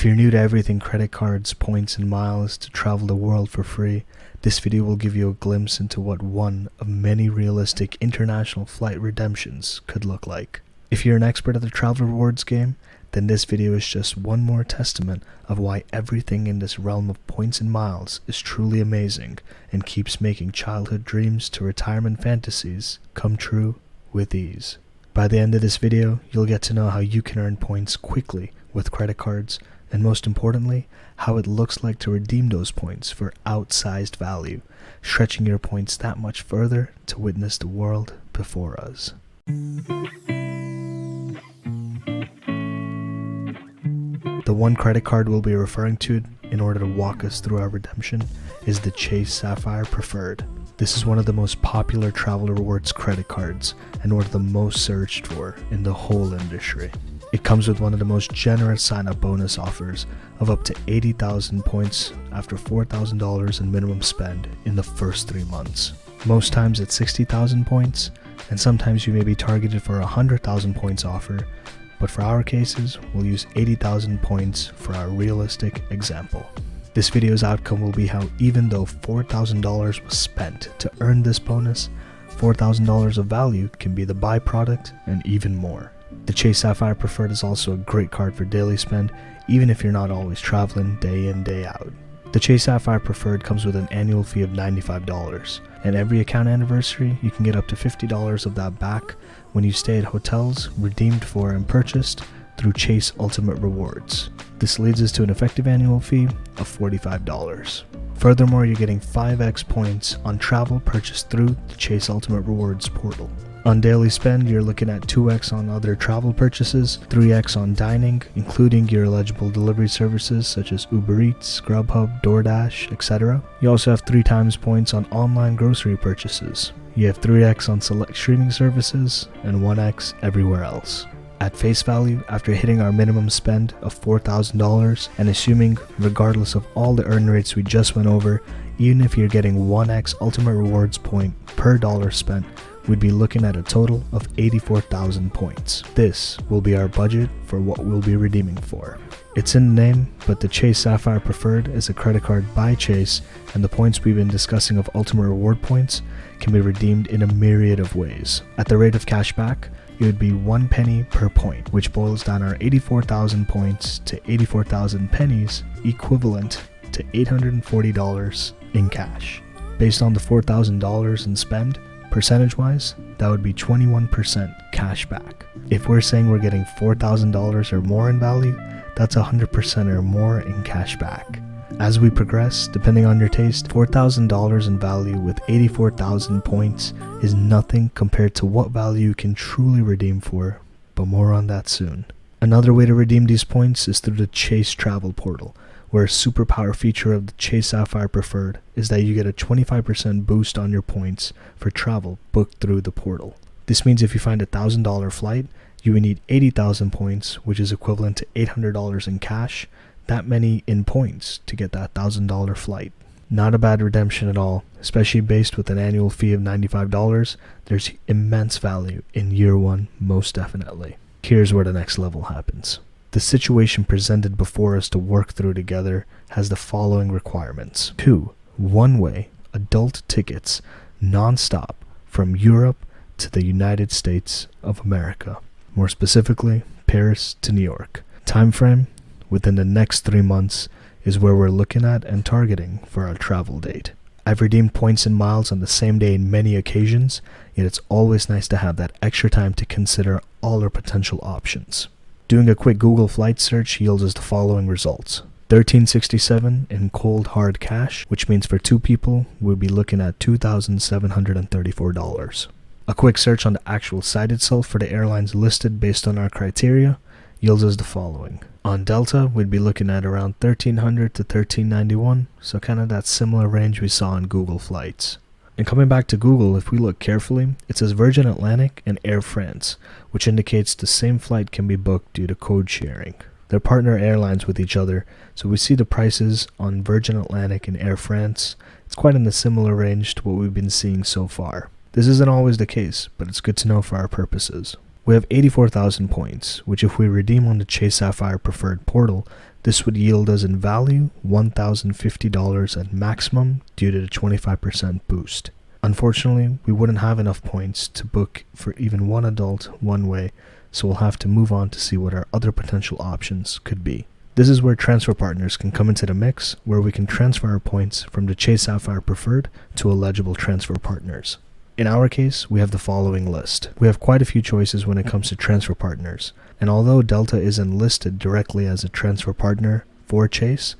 If you're new to everything credit cards, points, and miles to travel the world for free, this video will give you a glimpse into what one of many realistic international flight redemptions could look like. If you're an expert at the travel rewards game, then this video is just one more testament of why everything in this realm of points and miles is truly amazing and keeps making childhood dreams to retirement fantasies come true with ease. By the end of this video, you'll get to know how you can earn points quickly with credit cards, and most importantly, how it looks like to redeem those points for outsized value, stretching your points that much further to witness the world before us. The one credit card we'll be referring to in order to walk us through our redemption is the Chase Sapphire Preferred. This is one of the most popular travel rewards credit cards and one of the most searched for in the whole industry. It comes with one of the most generous sign-up bonus offers of up to 80,000 points after $4,000 in minimum spend in the first 3 months. Most times it's 60,000 points, and sometimes you may be targeted for a 100,000 points offer, but for our cases, we'll use 80,000 points for our realistic example. This video's outcome will be how even though $4,000 was spent to earn this bonus, $4,000 of value can be the byproduct and even more. The Chase Sapphire Preferred is also a great card for daily spend, even if you're not always traveling day in, day out. The Chase Sapphire Preferred comes with an annual fee of $95, and every account anniversary you can get up to $50 of that back when you stay at hotels redeemed for and purchased through Chase Ultimate Rewards. This leads us to an effective annual fee of $45. Furthermore, you're getting 5x points on travel purchased through the Chase Ultimate Rewards portal. On daily spend, you're looking at 2x on other travel purchases, 3x on dining, including your eligible delivery services such as Uber Eats, Grubhub, DoorDash, etc. You also have 3 times points on online grocery purchases. You have 3x on select streaming services and 1x everywhere else. At face value, after hitting our minimum spend of $4,000 and assuming, regardless of all the earn rates we just went over, even if you're getting 1x Ultimate Rewards point per dollar spent, we'd be looking at a total of 84,000 points. This will be our budget for what we'll be redeeming for. It's in the name, but the Chase Sapphire Preferred is a credit card by Chase, and the points we've been discussing of Ultimate Reward points can be redeemed in a myriad of ways. At the rate of cashback, it would be 1 penny per point, which boils down our 84,000 points to 84,000 pennies, equivalent to $840 in cash. Based on the $4,000 in spend, percentage-wise, that would be 21% cash back. If we're saying we're getting $4,000 or more in value, that's 100% or more in cash back. As we progress, depending on your taste, $4,000 in value with 84,000 points is nothing compared to what value you can truly redeem for, but more on that soon. Another way to redeem these points is through the Chase Travel Portal, where a superpower feature of the Chase Sapphire Preferred is that you get a 25% boost on your points for travel booked through the portal. This means if you find a $1,000 flight, you would need 80,000 points, which is equivalent to $800 in cash, that many in points to get that $1,000 flight. Not a bad redemption at all, especially based with an annual fee of $95. There's immense value in year one, most definitely. Here's where the next level happens. The situation presented before us to work through together has the following requirements. 2 one-way adult tickets non-stop from Europe to the United States of America. More specifically, Paris to New York. Time frame, within the next 3 months is where we're looking at and targeting for our travel date. I've redeemed points and miles on the same day in many occasions, yet it's always nice to have that extra time to consider all our potential options. Doing a quick Google flight search yields us the following results. $1,367 in cold hard cash, which means for 2 people, we'll be looking at $2,734. A quick search on the actual site itself for the airlines listed based on our criteria yields us the following. On Delta, we'd be looking at around $1,300 to $1,391, so kind of that similar range we saw on Google Flights. And coming back to Google, if we look carefully, it says Virgin Atlantic and Air France, which indicates the same flight can be booked due to code sharing. They're partner airlines with each other, so we see the prices on Virgin Atlantic and Air France. It's quite in a similar range to what we've been seeing so far. This isn't always the case, but it's good to know for our purposes. We have 84,000 points, which if we redeem on the Chase Sapphire Preferred portal, This would yield us in value $1,050 at maximum due to the 25% boost. Unfortunately, we wouldn't have enough points to book for even one adult one way, so we'll have to move on to see what our other potential options could be. This is where transfer partners can come into the mix, where we can transfer our points from the Chase Sapphire Preferred to eligible transfer partners. In our case, we have the following list. We have quite a few choices when it comes to transfer partners, and although Delta isn't listed directly as a transfer partner for Chase,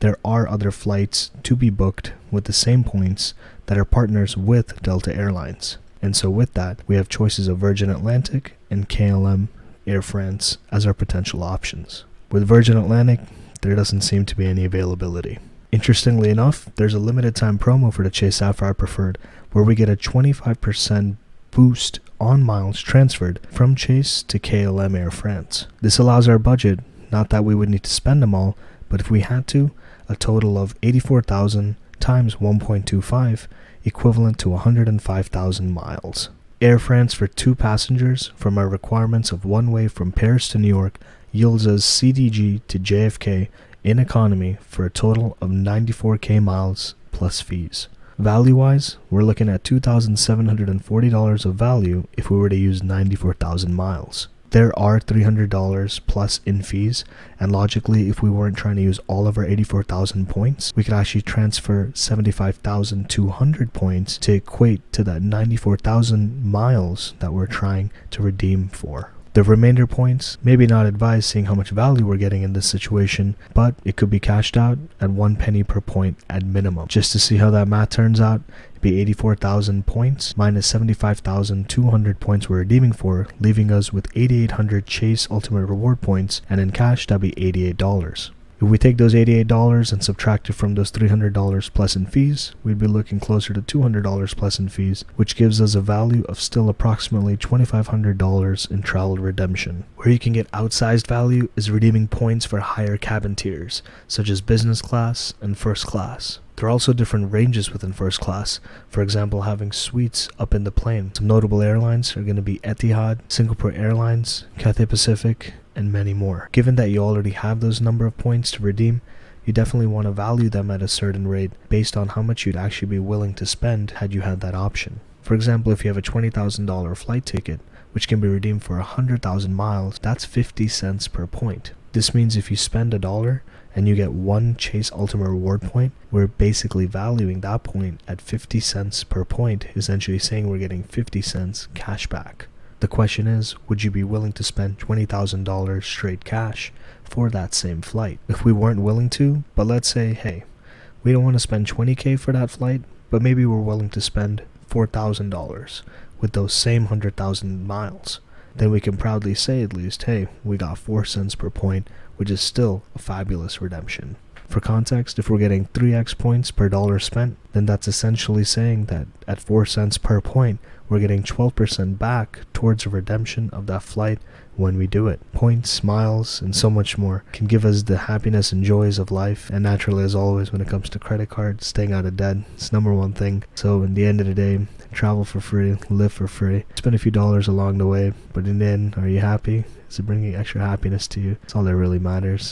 there are other flights to be booked with the same points that are partners with Delta Airlines. And so with that, we have choices of Virgin Atlantic and KLM Air France as our potential options. With Virgin Atlantic, there doesn't seem to be any availability. Interestingly enough, there's a limited time promo for the Chase Sapphire Preferred where we get a 25% boost on miles transferred from Chase to KLM Air France. This allows our budget, not that we would need to spend them all, but if we had to, a total of 84,000 times 1.25, equivalent to 105,000 miles. Air France for 2 passengers from our requirements of one way from Paris to New York yields us CDG to JFK in economy for a total of 94k miles plus fees. Value-wise, we're looking at $2,740 of value if we were to use 94,000 miles. There are $300 plus in fees, and logically, if we weren't trying to use all of our 84,000 points, we could actually transfer 75,200 points to equate to that 94,000 miles that we're trying to redeem for. The remainder points, maybe not advised seeing how much value we're getting in this situation, but it could be cashed out at 1 penny per point at minimum. Just to see how that math turns out, it'd be 84,000 points minus 75,200 points we're redeeming for, leaving us with 8,800 Chase Ultimate Reward points, and in cash that'd be $88. If we take those $88 and subtract it from those $300 plus in fees, we'd be looking closer to $200 plus in fees, which gives us a value of still approximately $2,500 in travel redemption. Where you can get outsized value is redeeming points for higher cabin tiers, such as business class and first class. There are also different ranges within first class, for example having suites up in the plane. Some notable airlines are going to be Etihad, Singapore Airlines, Cathay Pacific, and many more. Given that you already have those number of points to redeem, you definitely want to value them at a certain rate based on how much you'd actually be willing to spend had you had that option. For example, if you have a $20,000 flight ticket, which can be redeemed for 100,000 miles, that's 50 cents per point. This means if you spend $1 and you get 1 Chase Ultimate Reward point, we're basically valuing that point at 50 cents per point, essentially saying we're getting 50 cents cash back. The question is, would you be willing to spend $20,000 straight cash for that same flight? If we weren't willing to, but let's say, hey, we don't want to spend $20K for that flight, but maybe we're willing to spend $4,000 with those same 100,000 miles, then we can proudly say at least, hey, we got 4 cents per point, which is still a fabulous redemption. For context, if we're getting 3x points per dollar spent, then that's essentially saying that at 4 cents per point, we're getting 12% back towards a redemption of that flight when we do it. Points, miles, and so much more can give us the happiness and joys of life, and naturally, as always, when it comes to credit cards, staying out of debt, it's number one thing. So in the end of the day, travel for free, live for free, spend a few dollars along the way, but in the end, are you happy? Is it bringing extra happiness to you? That's all that really matters.